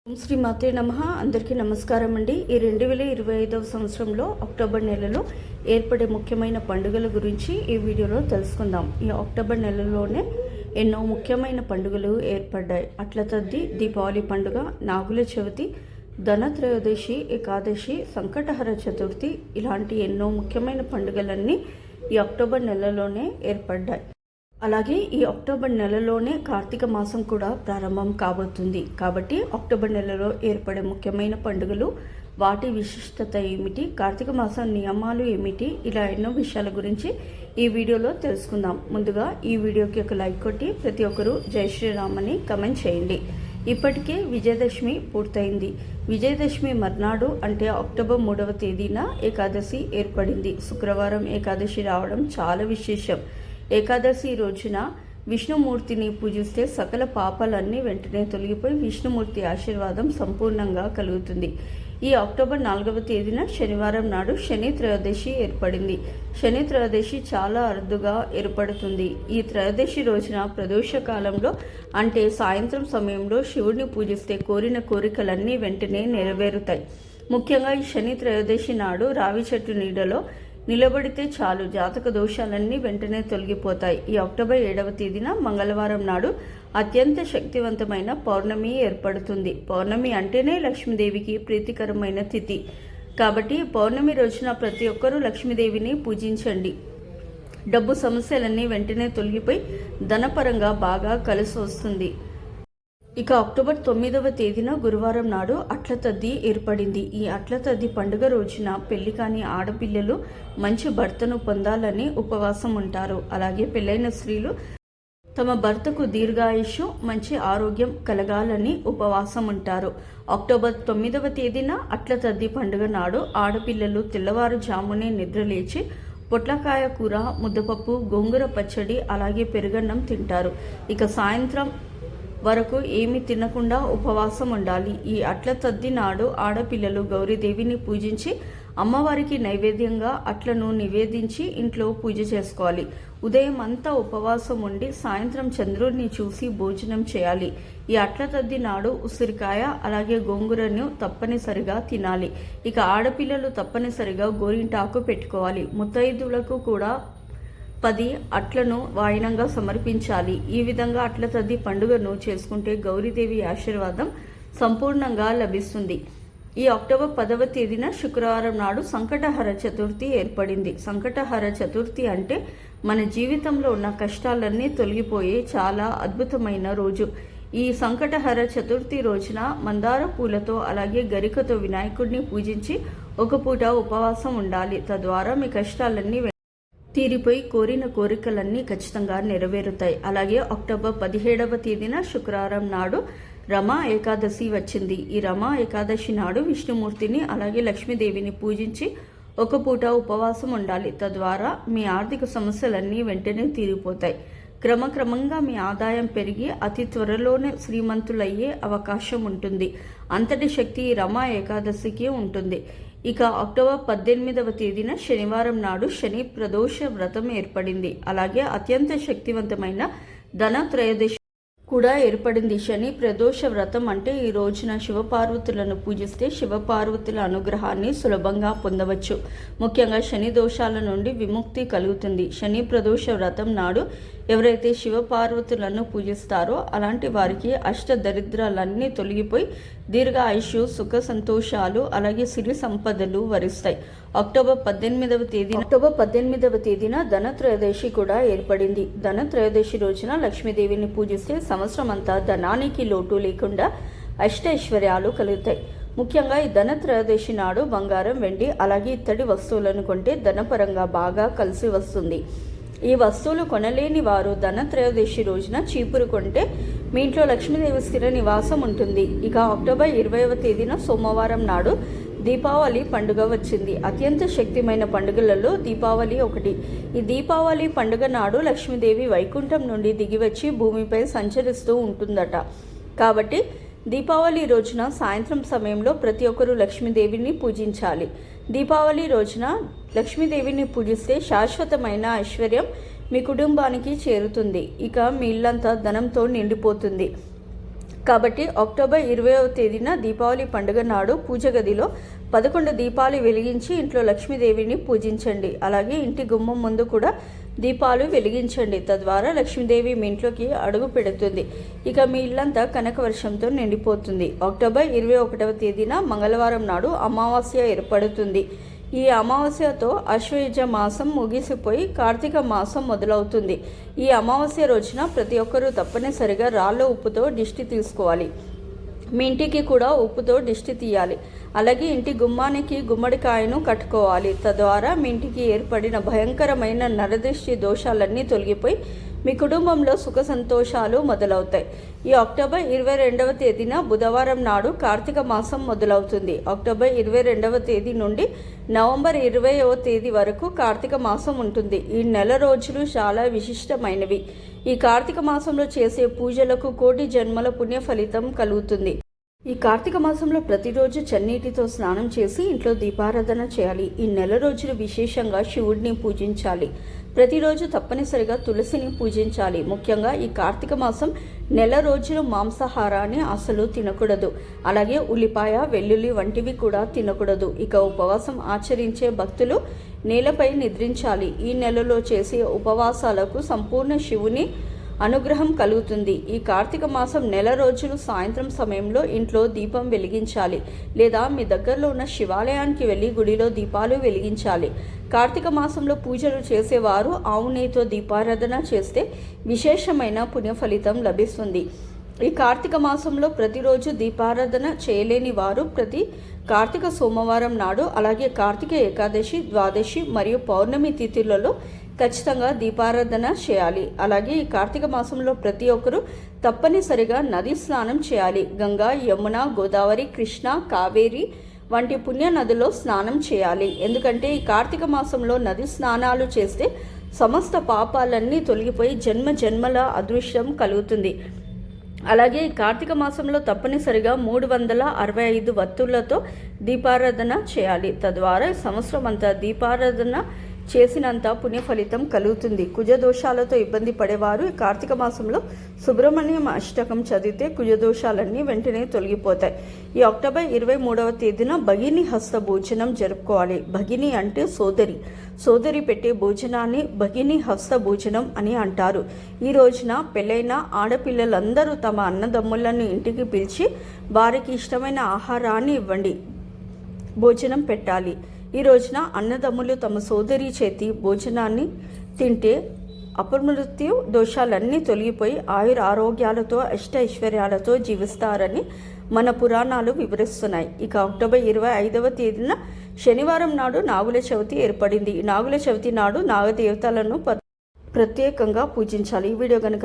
ఓం శ్రీ మాతే నమః. అందరికీ నమస్కారం అండి. ఈ 2025వ సంవత్సరంలో అక్టోబర్ నెలలో ఏర్పడే ముఖ్యమైన పండుగల గురించి ఈ వీడియోలో తెలుసుకుందాం. ఈ అక్టోబర్ నెలలోనే ఎన్నో ముఖ్యమైన పండుగలు ఏర్పడ్డాయి. అట్ల తద్ది, దీపావళి పండుగ, నాగుల చవితి, ధనత్రయోదశి, ఏకాదశి, సంకటహర చతుర్థి ఇలాంటి ఎన్నో ముఖ్యమైన పండుగలన్నీ ఈ అక్టోబర్ నెలలోనే ఏర్పడ్డాయి. అలాగే ఈ అక్టోబర్ నెలలోనే కార్తీక మాసం కూడా ప్రారంభం కాబోతుంది. కాబట్టి అక్టోబర్ నెలలో ఏర్పడే ముఖ్యమైన పండుగలు, వాటి విశిష్టత ఏమిటి, కార్తీక మాసం నియమాలు ఏమిటి, ఇలా ఎన్నో విషయాల గురించి ఈ వీడియోలో తెలుసుకుందాం. ముందుగా ఈ వీడియోకి ఒక లైక్ కొట్టి ప్రతి ఒక్కరూ జై శ్రీరామ్ అని కమెంట్ చేయండి. ఇప్పటికే విజయదశమి పూర్తయింది. విజయదశమి మర్నాడు అంటే అక్టోబర్ 3వ తేదీన ఏకాదశి ఏర్పడింది. శుక్రవారం ఏకాదశి రావడం చాలా విశేషం. ఏకాదశి రోజున విష్ణుమూర్తిని పూజిస్తే సకల పాపాలన్నీ వెంటనే తొలగిపోయి విష్ణుమూర్తి ఆశీర్వాదం సంపూర్ణంగా కలుగుతుంది. ఈ అక్టోబర్ 4వ తేదీన శనివారం నాడు శని త్రయోదశి ఏర్పడింది. శని త్రయోదశి చాలా అరుదుగా ఏర్పడుతుంది. ఈ త్రయోదశి రోజున ప్రదోష కాలంలో అంటే సాయంత్రం సమయంలో శివుడిని పూజిస్తే కోరిన కోరికలన్నీ వెంటనే నెరవేరుతాయి. ముఖ్యంగా ఈ శని త్రయోదశి నాడు రావి చెట్టు నీడలో నిలబడితే చాలు, జాతక దోషాలన్నీ వెంటనే తొలగిపోతాయి. ఈ అక్టోబర్ 7వ తేదీన మంగళవారం నాడు అత్యంత శక్తివంతమైన పౌర్ణమి ఏర్పడుతుంది. పౌర్ణమి అంటేనే లక్ష్మీదేవికి ప్రీతికరమైన తిథి. కాబట్టి పౌర్ణమి రోజున ప్రతి ఒక్కరూ లక్ష్మీదేవిని పూజించండి. డబ్బు సమస్యలన్నీ వెంటనే తొలగిపోయి ధనపరంగా బాగా కలిసి వస్తుంది. ఇక అక్టోబర్ 9వ తేదీన గురువారం నాడు అట్ల తద్ది ఏర్పడింది. ఈ అట్ల తద్ది పండుగ రోజున పెళ్లి కాని ఆడపిల్లలు మంచి భర్తను పొందాలని ఉపవాసం ఉంటారు. అలాగే పెళ్ళైన స్త్రీలు తమ భర్తకు దీర్ఘాయుషు, మంచి ఆరోగ్యం కలగాలని ఉపవాసం ఉంటారు. అక్టోబర్ 9వ తేదీన అట్ల తద్ది పండుగ నాడు ఆడపిల్లలు తెల్లవారుజామునే నిద్రలేచి పొట్లకాయ కూర, ముద్దపప్పు, గోంగూర పచ్చడి, అలాగే పెరుగన్నం తింటారు. ఇక సాయంత్రం వరకు ఏమి తినకుండా ఉపవాసం ఉండాలి. ఈ అట్ల తద్ది నాడు ఆడపిల్లలు గౌరీదేవిని పూజించి అమ్మవారికి నైవేద్యంగా అట్లను నివేదించి ఇంట్లో పూజ చేసుకోవాలి. ఉదయం అంతా ఉపవాసం ఉండి సాయంత్రం చంద్రుడిని చూసి భోజనం చేయాలి. ఈ అట్ల తద్ది నాడు ఉసిరికాయ అలాగే గోంగూరను తప్పనిసరిగా తినాలి. ఇక ఆడపిల్లలు తప్పనిసరిగా గోరింటాకు పెట్టుకోవాలి. ముత్తైదువులకు కూడా 10 అట్లను వాయినంగా సమర్పించాలి. ఈ విధంగా అట్ల తద్ది పండుగను చేసుకుంటే గౌరీదేవి ఆశీర్వాదం సంపూర్ణంగా లభిస్తుంది. ఈ అక్టోబర్ 10వ తేదీన శుక్రవారం నాడు సంకటహర చతుర్థి ఏర్పడింది. సంకటహర చతుర్థి అంటే మన జీవితంలో ఉన్న కష్టాలన్నీ తొలగిపోయే చాలా అద్భుతమైన రోజు. ఈ సంకటహర చతుర్థి రోజున మందార పూలతో అలాగే గరికతో వినాయకుడిని పూజించి ఒక పూట ఉపవాసం ఉండాలి. తద్వారా మీ కష్టాలన్నీ తీరిపోయి కోరిన కోరికలన్నీ ఖచ్చితంగా నెరవేరుతాయి. అలాగే అక్టోబర్ 17వ తేదీన శుక్రవారం నాడు రమా ఏకాదశి వచ్చింది. ఈ రమా ఏకాదశి నాడు విష్ణుమూర్తిని అలాగే లక్ష్మీదేవిని పూజించి ఒక పూట ఉపవాసం ఉండాలి. తద్వారా మీ ఆర్థిక సమస్యలన్నీ వెంటనే తీరిపోతాయి. క్రమక్రమంగా మీ ఆదాయం పెరిగి అతి త్వరలోనే శ్రీమంతులయ్యే అవకాశం ఉంటుంది. అంతటి శక్తి రమా ఏకాదశికి ఉంటుంది. ఇక అక్టోబర్ 18వ తేదీన శనివారం నాడు శని ప్రదోష వ్రతం ఏర్పడింది. అలాగే అత్యంత శక్తివంతమైన ధనత్రయోదశి కూడా ఏర్పడింది. శని ప్రదోష వ్రతం అంటే ఈ రోజున శివపార్వతులను పూజిస్తే శివపార్వతుల అనుగ్రహాన్ని సులభంగా పొందవచ్చు. ముఖ్యంగా శని దోషాల నుండి విముక్తి కలుగుతుంది. శని ప్రదోష వ్రతం నాడు ఎవరైతే శివపార్వతులను పూజిస్తారో అలాంటి వారికి అష్ట దరిద్రాలన్నీ తొలగిపోయి దీర్ఘ ఆయుష్, సుఖ సంతోషాలు అలాగే సిరి సంపదలు వరిస్తాయి. అక్టోబర్ 18వ తేదీన ధనత్రయోదశి కూడా ఏర్పడింది. ధనత్రయోదశి రోజున లక్ష్మీదేవిని పూజిస్తే సంవత్సరం అంతా ధనానికి లోటు లేకుండా అష్టైశ్వర్యాలు కలుగుతాయి. ముఖ్యంగా ఈ ధనత్రయోదశి నాడు బంగారం, వెండి అలాగే ఇత్తడి వస్తువులను కొంటే ధనపరంగా బాగా కలిసి వస్తుంది. ఈ వస్తువులు కొనలేని వారు ధనత్రయోదశి రోజున చీపురు కొంటే మీ ఇంట్లో లక్ష్మీదేవి స్థిర నివాసం ఉంటుంది. ఇక అక్టోబర్ 20వ తేదీన సోమవారం నాడు దీపావళి పండుగ వచ్చింది. అత్యంత శక్తిమైన పండుగలలో దీపావళి ఒకటి. ఈ దీపావళి పండుగ నాడు లక్ష్మీదేవి వైకుంఠం నుండి దిగివచ్చి భూమిపై సంచరిస్తూ ఉంటుందట. కాబట్టి దీపావళి రోజున సాయంత్రం సమయంలో ప్రతి ఒక్కరూ లక్ష్మీదేవిని పూజించాలి. దీపావళి రోజున లక్ష్మీదేవిని పూజిస్తే శాశ్వతమైన ఐశ్వర్యం మీ కుటుంబానికి చేరుతుంది. ఇక మీ ఇల్లంతా ధనంతో నిండిపోతుంది. కాబట్టి అక్టోబర్ 20వ తేదీన దీపావళి పండుగ నాడు పూజ గదిలో 11 దీపాలు వెలిగించి ఇంట్లో లక్ష్మీదేవిని పూజించండి. అలాగే ఇంటి గుమ్మం ముందు కూడా దీపాలు వెలిగించండి. తద్వారా లక్ష్మీదేవి మీ ఇంట్లోకి అడుగు పెడుతుంది. ఇక మీ ఇల్లంతా కనక వర్షంతో నిండిపోతుంది. అక్టోబర్ 21వ తేదీన మంగళవారం నాడు అమావాస్య ఏర్పడుతుంది. ఈ అమావాస్యతో ఆశ్వయుజ మాసం ముగిసిపోయి కార్తీక మాసం మొదలవుతుంది. ఈ అమావాస్య రోజున ప్రతి ఒక్కరూ తప్పనిసరిగా రాళ్ళ ఉప్పుతో దిష్టి తీసుకోవాలి. మీ ఇంటికి కూడా ఉప్పుతో దిష్టి తీయాలి. అలాగే ఇంటి గుమ్మానికి గుమ్మడికాయను కట్టుకోవాలి. తద్వారా మీ ఇంటికి ఏర్పడిన భయంకరమైన నరదృష్టి దోషాలన్నీ తొలగిపోయి మీ కుటుంబంలో సుఖ సంతోషాలు మొదలవుతాయి. ఈ అక్టోబర్ 22వ తేదీన బుధవారం నాడు కార్తీక మాసం మొదలవుతుంది. అక్టోబర్ 22వ తేదీ నుండి నవంబర్ 20వ తేదీ వరకు కార్తీక మాసం ఉంటుంది. ఈ నెల రోజులు చాలా విశిష్టమైనవి. ఈ కార్తీక మాసంలో చేసే పూజలకు కోటి జన్మల పుణ్య ఫలితం కలుగుతుంది. ఈ కార్తీక మాసంలో ప్రతిరోజు చన్నీటితో స్నానం చేసి ఇంట్లో దీపారాధన చేయాలి. ఈ నెల రోజులు విశేషంగా శివుడిని పూజించాలి. ప్రతిరోజు తప్పనిసరిగా తులసిని పూజించాలి. ముఖ్యంగా ఈ కార్తీక మాసం నెల రోజులు మాంసాహారాన్ని అసలు తినకూడదు. అలాగే ఉల్లిపాయ, వెల్లుల్లి వంటివి కూడా తినకూడదు. ఇక ఉపవాసం ఆచరించే భక్తులు నేలపై నిద్రించాలి. ఈ నెలలో చేసే ఉపవాసాలకు సంపూర్ణ శివుని అనుగ్రహం కలుగుతుంది. ఈ కార్తీక మాసం నెల రోజులు సాయంత్రం సమయంలో ఇంట్లో దీపం వెలిగించాలి. లేదా మీ దగ్గరలో ఉన్న శివాలయానికి వెళ్ళి గుడిలో దీపాలు వెలిగించాలి. కార్తీక మాసంలో పూజలు చేసేవారు ఆవు నెయ్యితో దీపారాధన చేస్తే విశేషమైన పుణ్య ఫలితం లభిస్తుంది. ఈ కార్తీక మాసంలో ప్రతిరోజు దీపారాధన చేయలేని వారు ప్రతి కార్తీక సోమవారం నాడు, అలాగే కార్తీక ఏకాదశి, ద్వాదశి మరియు పౌర్ణమి తిథులలో ఖచ్చితంగా దీపారాధన చేయాలి. అలాగే ఈ కార్తీక మాసంలో ప్రతి ఒక్కరూ తప్పనిసరిగా నది స్నానం చేయాలి. గంగా, యమున, గోదావరి, కృష్ణ, కావేరి వంటి పుణ్య నదిలో స్నానం చేయాలి. ఎందుకంటే ఈ కార్తీక మాసంలో నది స్నానాలు చేస్తే సమస్త పాపాలన్నీ తొలగిపోయి జన్మ జన్మల అదృష్టం కలుగుతుంది. అలాగే ఈ కార్తీక మాసంలో తప్పనిసరిగా 365 వత్తులతో దీపారాధన చేయాలి. తద్వారా సంవత్సరం అంతా దీపారాధన చేసినంత పుణ్య ఫలితం కలుగుతుంది. కుజదోషాలతో ఇబ్బంది పడేవారు ఈ కార్తీక మాసంలో సుబ్రహ్మణ్యం అష్టకం చదివితే కుజదోషాలన్నీ వెంటనే తొలగిపోతాయి. ఈ అక్టోబర్ 23వ తేదీన భగిని హస్త భోజనం జరుపుకోవాలి. భగిని అంటే సోదరి. సోదరి పెట్టే భోజనాన్ని భగిని హస్త భోజనం అని అంటారు. ఈ రోజున పెళ్ళైన ఆడపిల్లలందరూ తమ అన్నదమ్ములను ఇంటికి పిలిచి వారికి ఇష్టమైన ఆహారాన్ని ఇవ్వండి, భోజనం పెట్టాలి. ఈ రోజున అన్నదమ్ములు తమ సోదరి చేతి భోజనాన్ని తింటే అపమృత్యు దోషాలన్నీ తొలగిపోయి ఆయుర ఆరోగ్యాలతో అష్ట ఐశ్వర్యాలతో జీవిస్తారని మన పురాణాలు వివరిస్తున్నాయి. ఇక అక్టోబర్ 25వ తేదీన శనివారం నాడు నాగుల చవితి ఏర్పడింది. నాగుల చవితి నాడు నాగదేవతలను ప్రత్యేకంగా పూజించాలి. ఈ వీడియో కనుక